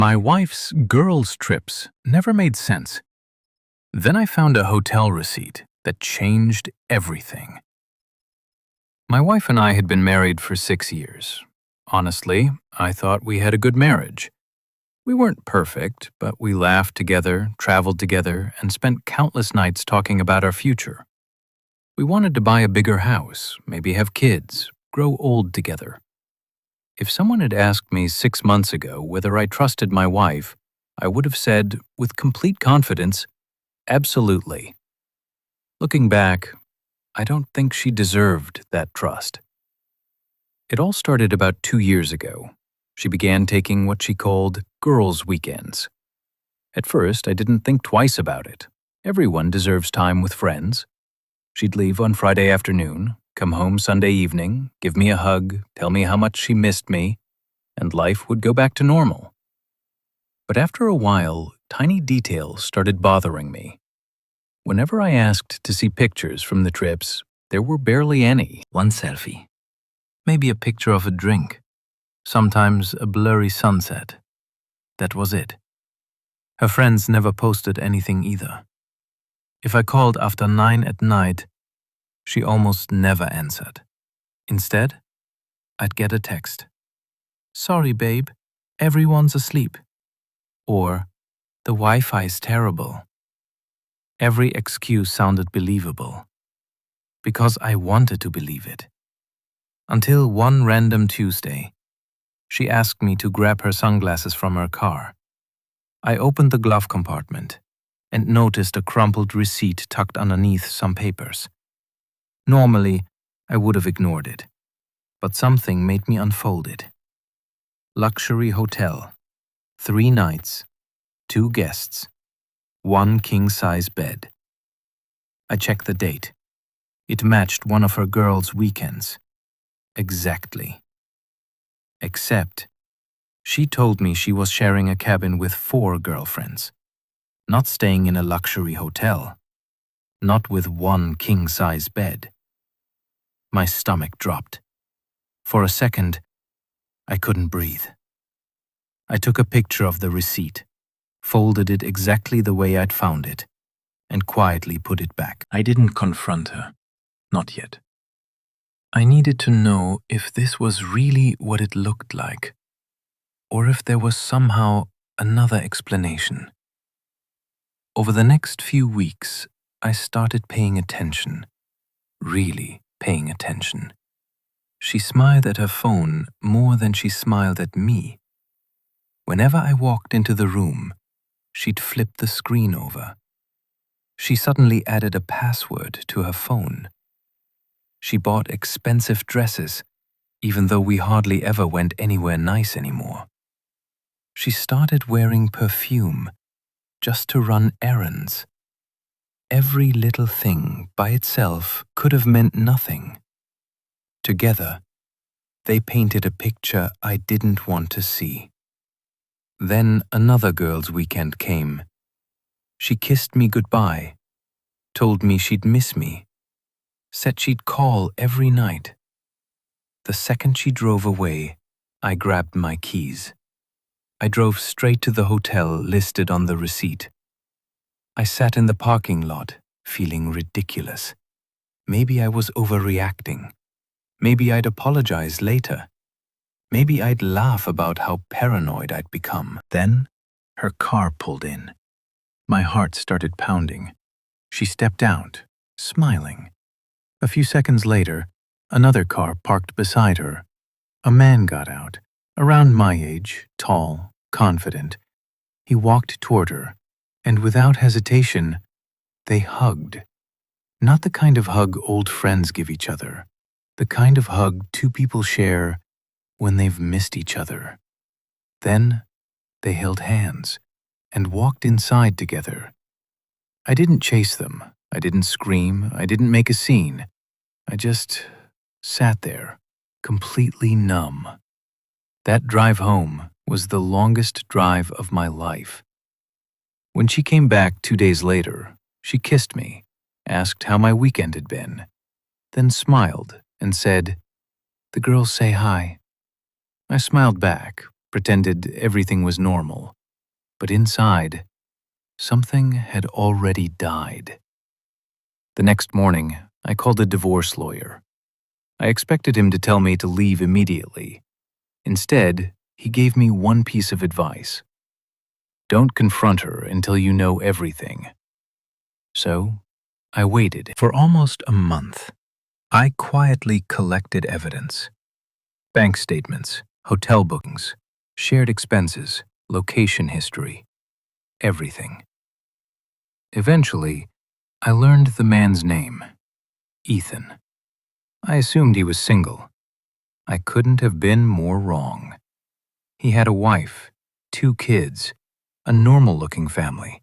My wife's girls' trips never made sense. Then I found a hotel receipt that changed everything. My wife and I had been married for 6 years. Honestly, I thought we had a good marriage. We weren't perfect, but we laughed together, traveled together, and spent countless nights talking about our future. We wanted to buy a bigger house, maybe have kids, grow old together. If someone had asked me 6 months ago whether I trusted my wife, I would have said, with complete confidence, absolutely. Looking back, I don't think she deserved that trust. It all started about 2 years ago. She began taking what she called girls' weekends. At first, I didn't think twice about it. Everyone deserves time with friends. She'd leave on Friday afternoon, come home Sunday evening, give me a hug, tell me how much she missed me, and life would go back to normal. But after a while, tiny details started bothering me. Whenever I asked to see pictures from the trips, there were barely any. One selfie. Maybe a picture of a drink. Sometimes a blurry sunset. That was it. Her friends never posted anything either. If I called after 9 at night, she almost never answered. Instead, I'd get a text. "Sorry, babe, everyone's asleep." Or, "The Wi-Fi's terrible." Every excuse sounded believable, because I wanted to believe it. Until one random Tuesday, she asked me to grab her sunglasses from her car. I opened the glove compartment and noticed a crumpled receipt tucked underneath some papers. Normally, I would have ignored it, but something made me unfold it. Luxury hotel, 3 nights, 2 guests, 1 king-size bed. I checked the date. It matched one of her girls' weekends. Exactly. Except, she told me she was sharing a cabin with 4 girlfriends, not staying in a luxury hotel, not with 1 king-size bed. My stomach dropped. For a second, I couldn't breathe. I took a picture of the receipt, folded it exactly the way I'd found it, and quietly put it back. I didn't confront her. Not yet. I needed to know if this was really what it looked like, or if there was somehow another explanation. Over the next few weeks, I started paying attention, really paying attention. She smiled at her phone more than she smiled at me. Whenever I walked into the room, she'd flip the screen over. She suddenly added a password to her phone. She bought expensive dresses, even though we hardly ever went anywhere nice anymore. She started wearing perfume just to run errands. Every little thing by itself could have meant nothing. Together, they painted a picture I didn't want to see. Then another girl's weekend came. She kissed me goodbye, told me she'd miss me, said she'd call every night. The second she drove away, I grabbed my keys. I drove straight to the hotel listed on the receipt. I sat in the parking lot, feeling ridiculous. Maybe I was overreacting. Maybe I'd apologize later. Maybe I'd laugh about how paranoid I'd become. Then, her car pulled in. My heart started pounding. She stepped out, smiling. A few seconds later, another car parked beside her. A man got out, around my age, tall, confident. He walked toward her, and without hesitation, they hugged. Not the kind of hug old friends give each other, the kind of hug 2 people share when they've missed each other. Then, they held hands and walked inside together. I didn't chase them. I didn't scream. I didn't make a scene. I just sat there, completely numb. That drive home was the longest drive of my life. When she came back 2 days later, she kissed me, asked how my weekend had been, then smiled and said, "The girls say hi." I smiled back, pretended everything was normal, but inside, something had already died. The next morning, I called a divorce lawyer. I expected him to tell me to leave immediately. Instead, he gave me one piece of advice. Don't confront her until you know everything. So, I waited. For almost a month, I quietly collected evidence. Bank statements, hotel bookings, shared expenses, location history, everything. Eventually, I learned the man's name, Ethan. I assumed he was single. I couldn't have been more wrong. He had a wife, 2 kids, a normal-looking family,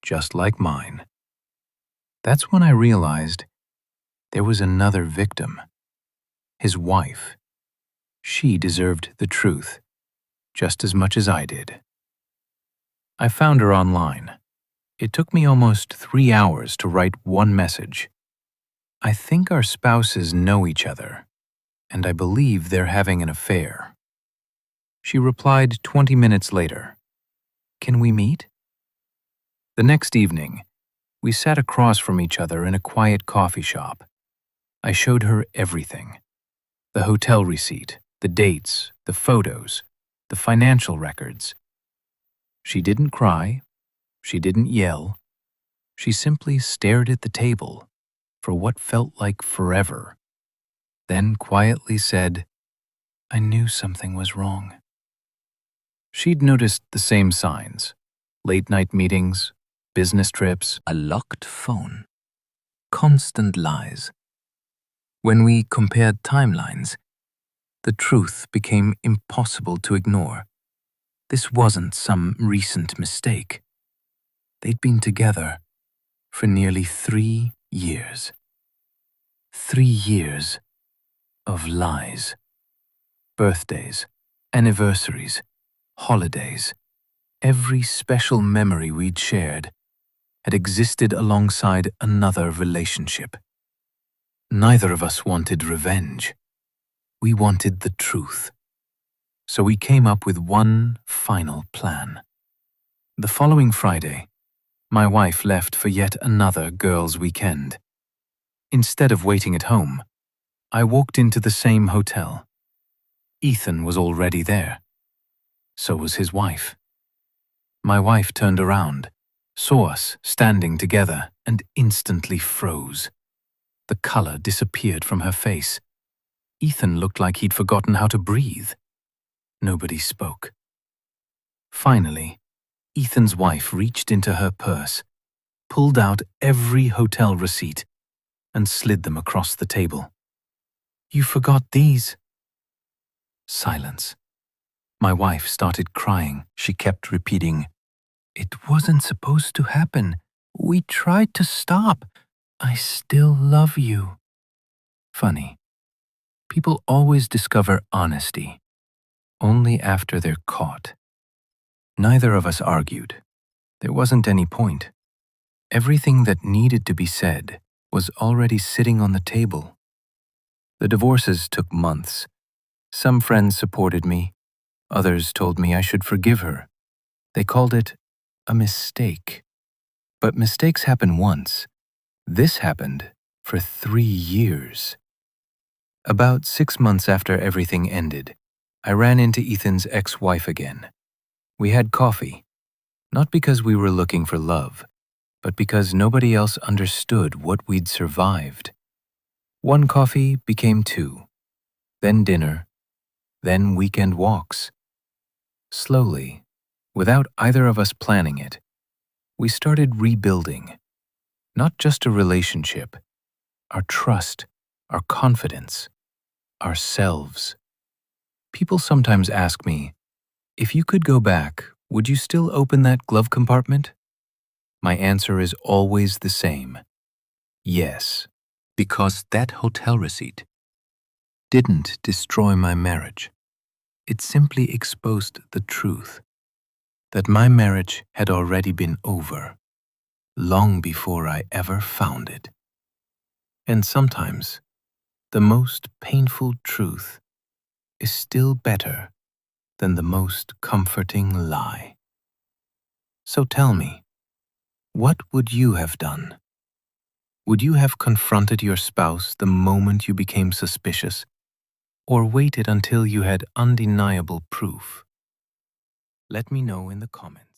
just like mine. That's when I realized there was another victim. His wife. She deserved the truth, just as much as I did. I found her online. It took me almost 3 hours to write one message. I think our spouses know each other, and I believe they're having an affair. She replied 20 minutes later, "Can we meet?" The next evening, we sat across from each other in a quiet coffee shop. I showed her everything. The hotel receipt, the dates, the photos, the financial records. She didn't cry. She didn't yell. She simply stared at the table for what felt like forever, then quietly said, "I knew something was wrong." She'd noticed the same signs: late-night meetings, business trips, a locked phone, constant lies. When we compared timelines, the truth became impossible to ignore. This wasn't some recent mistake. They'd been together for nearly 3 years. 3 years of lies. Birthdays, anniversaries, holidays. Every special memory we'd shared had existed alongside another relationship. Neither of us wanted revenge. We wanted the truth. So we came up with one final plan. The following Friday, my wife left for yet another girls' weekend. Instead of waiting at home, I walked into the same hotel. Ethan was already there. So was his wife. My wife turned around, saw us standing together, and instantly froze. The color disappeared from her face. Ethan looked like he'd forgotten how to breathe. Nobody spoke. Finally, Ethan's wife reached into her purse, pulled out every hotel receipt, and slid them across the table. "You forgot these." Silence. My wife started crying. She kept repeating, "It wasn't supposed to happen. We tried to stop. I still love you." Funny. People always discover honesty only after they're caught. Neither of us argued. There wasn't any point. Everything that needed to be said was already sitting on the table. The divorces took months. Some friends supported me. Others told me I should forgive her. They called it a mistake. But mistakes happen once. This happened for 3 years. About 6 months after everything ended, I ran into Ethan's ex-wife again. We had coffee, not because we were looking for love, but because nobody else understood what we'd survived. One coffee became 2, then dinner, then weekend walks. Slowly, without either of us planning it, we started rebuilding. Not just a relationship, our trust, our confidence, ourselves. People sometimes ask me, if you could go back, would you still open that glove compartment? My answer is always the same. Yes, because that hotel receipt didn't destroy my marriage. It simply exposed the truth that my marriage had already been over, long before I ever found it. And sometimes, the most painful truth is still better than the most comforting lie. So tell me, what would you have done? Would you have confronted your spouse the moment you became suspicious, or waited until you had undeniable proof? Let me know in the comments.